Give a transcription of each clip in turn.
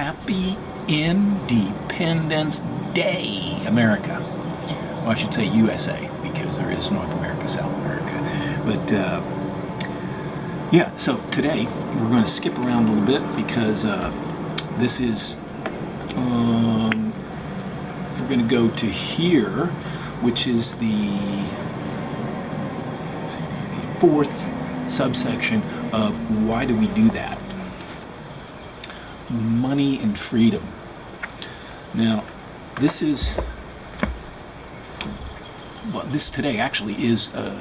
Happy Independence Day, America. Well, I should say USA, because there is North America, South America. But yeah, so today we're going to skip around a little bit because this is, we're going to go to here, which is the fourth subsection of why do we do that? Money and freedom. Now, this is, well, this today actually is a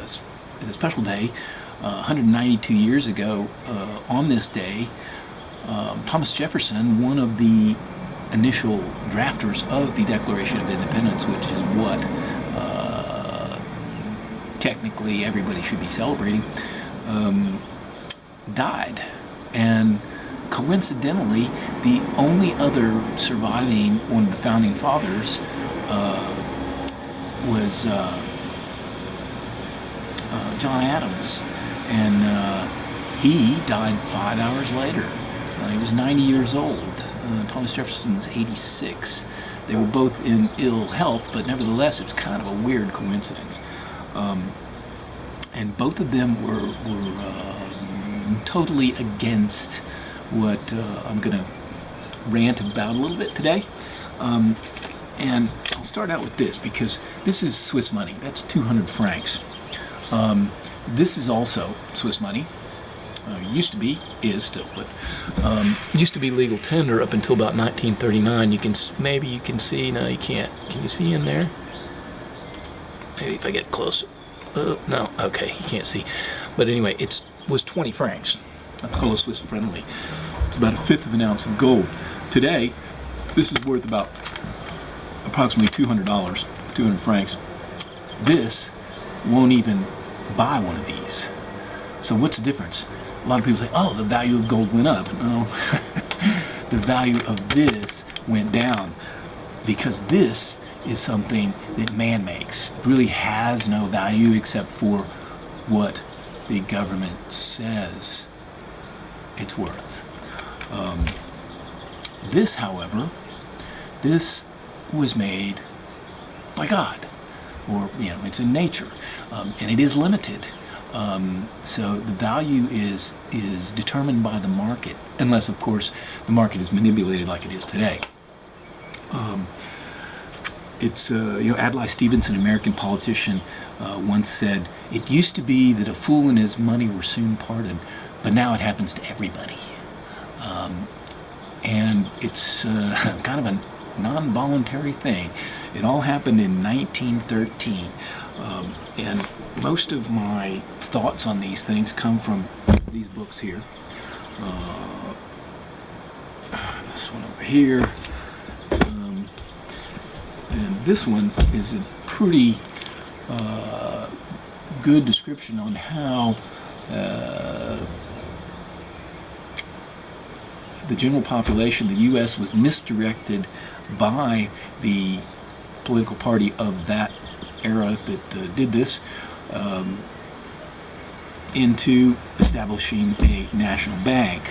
special day. 192 years ago, on this day, Thomas Jefferson, one of the initial drafters of the Declaration of Independence, which is what technically everybody should be celebrating, died. And coincidentally, the only other surviving one of the founding fathers was John Adams, and he died 5 hours later. He was 90 years old. Thomas Jefferson's 86. They were both in ill health, but nevertheless, it's kind of a weird coincidence. And both of them were totally against what I'm going to rant about a little bit today. And I'll start out with this, because this is Swiss money. That's 200 francs. This is also Swiss money. Used to be, is still, but used to be legal tender up until about 1939. You can, maybe you can see, no you can't. Can you see in there? Maybe if I get close. No, okay, you can't see. But anyway, it was 20 francs. That's called Swiss friendly. It's about 1/5 of an ounce of gold. Today, this is worth about approximately $200, 200 francs. This won't even buy one of these. So what's the difference? A lot of people say, oh, the value of gold went up. No, the value of this went down, because this is something that man makes. It really has no value except for what the government says it's worth. This, however, this was made by God, or it's in nature, and it is limited. So the value is determined by the market, unless, of course, the market is manipulated like it is today. It's Adlai Stevenson, an American politician, once said, "It used to be that a fool and his money were soon parted, but now it happens to everybody." And it's kind of a non-voluntary thing. It all happened in 1913. And most of my thoughts on these things come from these books here. This one over here. And this one is a pretty good description on how the general population, the U.S., was misdirected by the political party of that era that did this into establishing a national bank,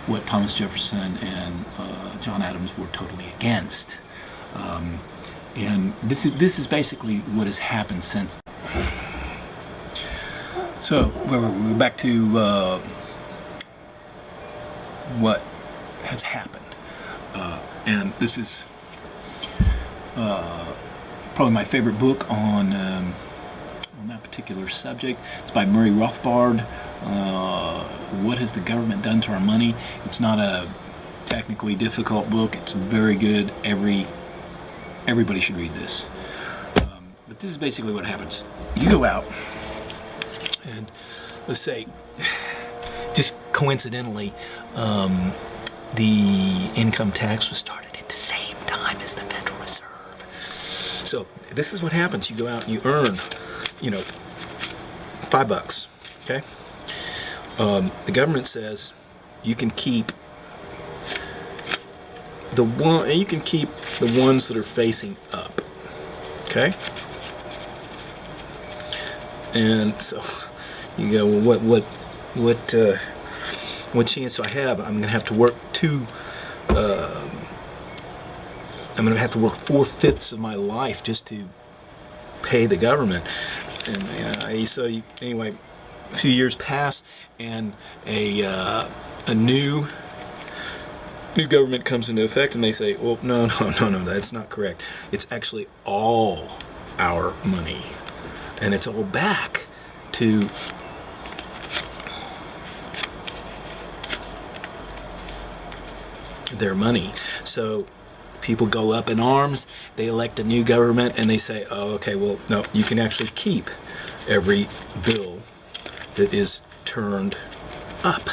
what Thomas Jefferson and John Adams were totally against. And this is basically what has happened since. So we're back to what has happened, and this is probably my favorite book on that particular subject. It's by Murray Rothbard. What has the government done to our money? It's not a technically difficult book. It's very good. Everybody should read this. But this is basically what happens. You go out, and let's say, just coincidentally, the income tax was started at the same time as the Federal Reserve. So this is what happens. You go out and you earn, $5. Okay. The government says you can keep the ones that are facing up. Okay. And so you go, well, what chance do I have? I'm going to have to work 2 I'm going to have to work 4/5 of my life just to pay the government. And anyway, a few years pass, and a new government comes into effect, and they say, well, no, that's not correct. It's actually all our money, and it's all back to their money. So people go up in arms, they elect a new government, and they say, oh, okay, well, no, you can actually keep every bill that is turned up.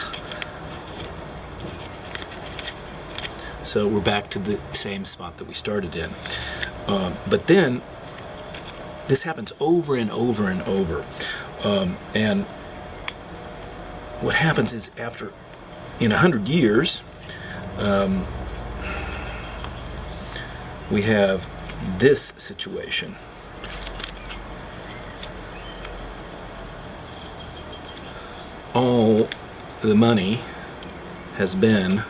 So we're back to the same spot that we started in. But then this happens over and over and over. And what happens is in 100 years, we have this situation. All the money has been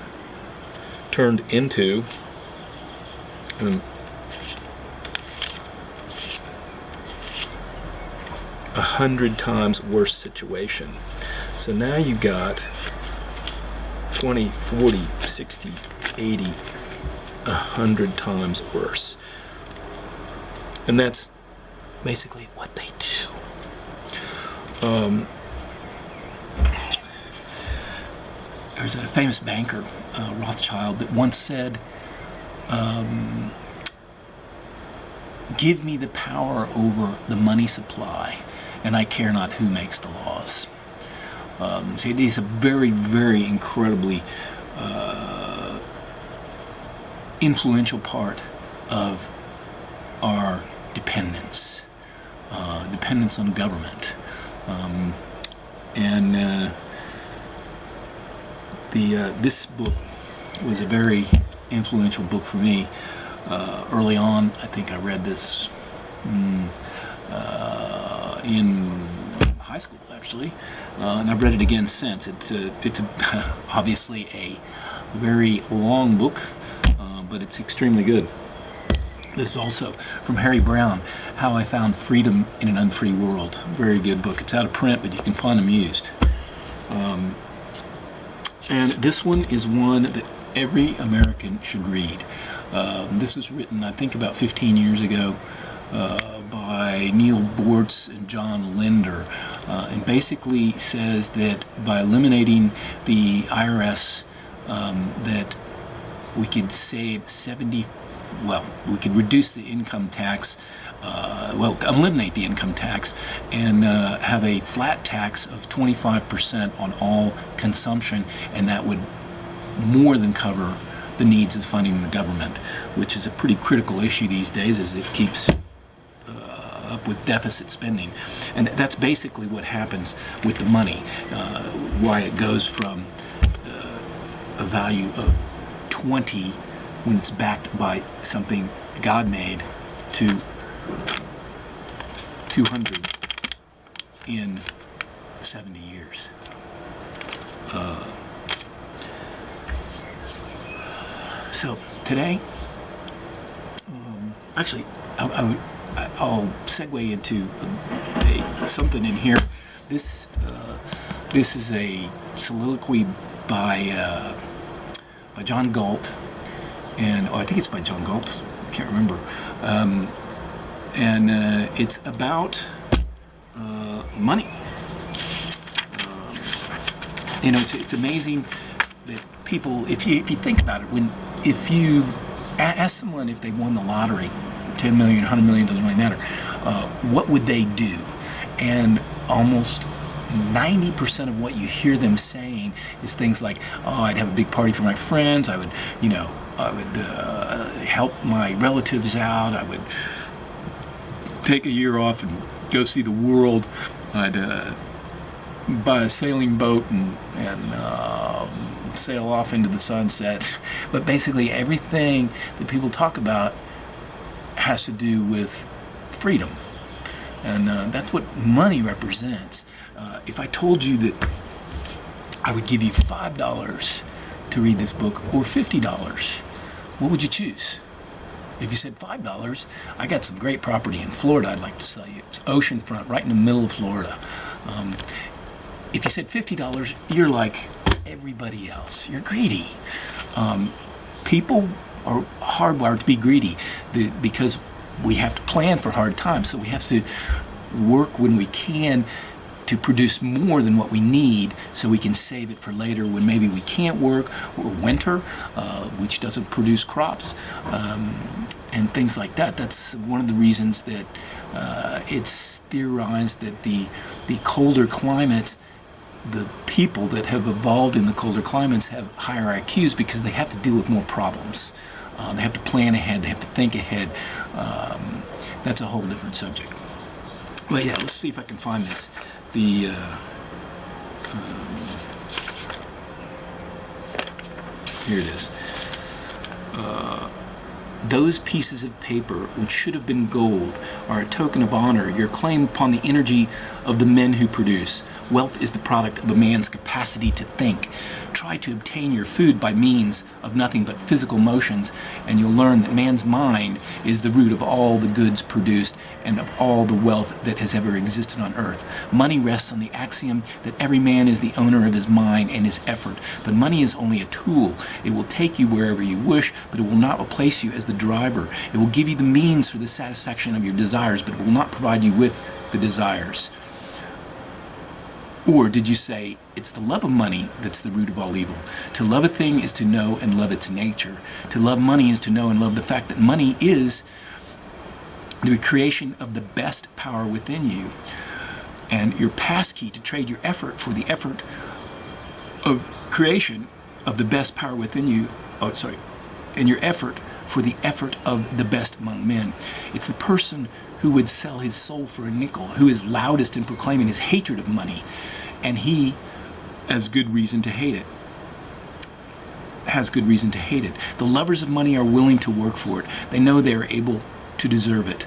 turned into 100 times worse situation. So now you've got 20, 40, 60, 80, 100 times worse. And that's basically what they do. There's a famous banker, Rothschild, that once said, give me the power over the money supply, and I care not who makes the laws. So it is a very, very incredibly influential part of our dependence on government. This book was a very influential book for me. Early on, I think I read this in high school, actually, and I've read it again since. It's obviously a very long book, but it's extremely good. This is also from Harry Brown, How I Found Freedom in an Unfree World. Very good book. It's out of print, but you can find them used. And this one is one that every American should read. This was written, I think, about 15 years ago by Neil Bortz and John Linder, and basically says that by eliminating the IRS, that we could save we could reduce the income tax, eliminate the income tax, and have a flat tax of 25% on all consumption, and that would more than cover the needs of funding the government, which is a pretty critical issue these days, as it keeps up with deficit spending. And that's basically what happens with the money, why it goes from a value of 20 when it's backed by something God made to 200 in 70 years. So today, actually, I'll segue into something in here. This is a soliloquy by John Galt, and I think it's by John Galt. I can't remember. And it's about money. It's amazing that people, if you think about it, if you ask someone if they won the lottery, 10 million, 100 million, doesn't really matter, what would they do? And almost 90% of what you hear them saying is things like, oh, I'd have a big party for my friends, I would help my relatives out, I would take a year off and go see the world, I'd buy a sailing boat and sail off into the sunset. But basically everything that people talk about has to do with freedom, and that's what money represents. If I told you that I would give you $5 to read this book, or $50, what would you choose? If you said $5, I got some great property in Florida I'd like to sell you. It's oceanfront, right in the middle of Florida. If you said $50, you're like everybody else. You're greedy. People are hardwired to be greedy because we have to plan for hard times. So we have to work when we can to produce more than what we need so we can save it for later when maybe we can't work, or winter, which doesn't produce crops, and things like that. That's one of the reasons that it's theorized that the colder climates, the people that have evolved in the colder climates have higher IQs because they have to deal with more problems. They have to plan ahead, they have to think ahead. That's a whole different subject. But yeah, let's see if I can find this. Here it is. Those pieces of paper which should have been gold are a token of honor, your claim upon the energy of the men who produce. Wealth is the product of a man's capacity to think. Try to obtain your food by means of nothing but physical motions, and you'll learn that man's mind is the root of all the goods produced and of all the wealth that has ever existed on earth. Money rests on the axiom that every man is the owner of his mind and his effort, but money is only a tool. It will take you wherever you wish, but it will not replace you as the driver. It will give you the means for the satisfaction of your desires, but it will not provide you with the desires. Or did you say it's the love of money that's the root of all evil? To love a thing is to know and love its nature. To love money is to know and love the fact that money is the creation of the best power within you. And your passkey to trade your effort for the effort of creation of the best power within you, and your effort for the effort of the best among men. It's the person who would sell his soul for a nickel, who is loudest in proclaiming his hatred of money, and he has good reason to hate it. The lovers of money are willing to work for it. They know they are able to deserve it.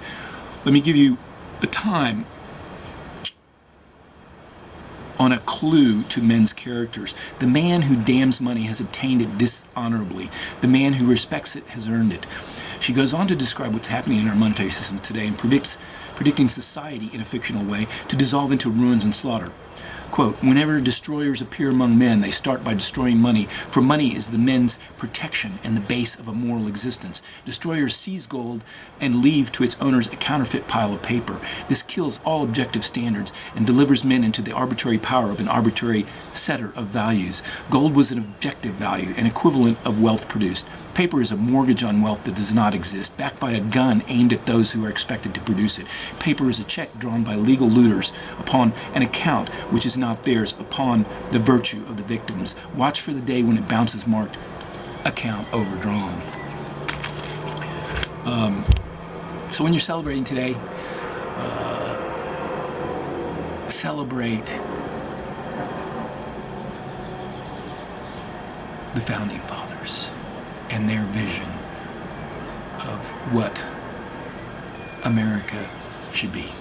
Let me give you a time on a clue to men's characters. The man who damns money has obtained it dishonorably. The man who respects it has earned it. She goes on to describe what's happening in our monetary system today and predicting society in a fictional way to dissolve into ruins and slaughter. Quote, whenever destroyers appear among men, they start by destroying money, for money is the men's protection and the base of a moral existence. Destroyers seize gold and leave to its owners a counterfeit pile of paper. This kills all objective standards and delivers men into the arbitrary power of an arbitrary setter of values. Gold was an objective value, an equivalent of wealth produced. Paper is a mortgage on wealth that does not exist, backed by a gun aimed at those who are expected to produce it. Paper is a check drawn by legal looters upon an account which is not theirs, upon the virtue of the victims. Watch for the day when it bounces marked account overdrawn. So when you're celebrating today, celebrate the founding fathers and their vision of what America should be.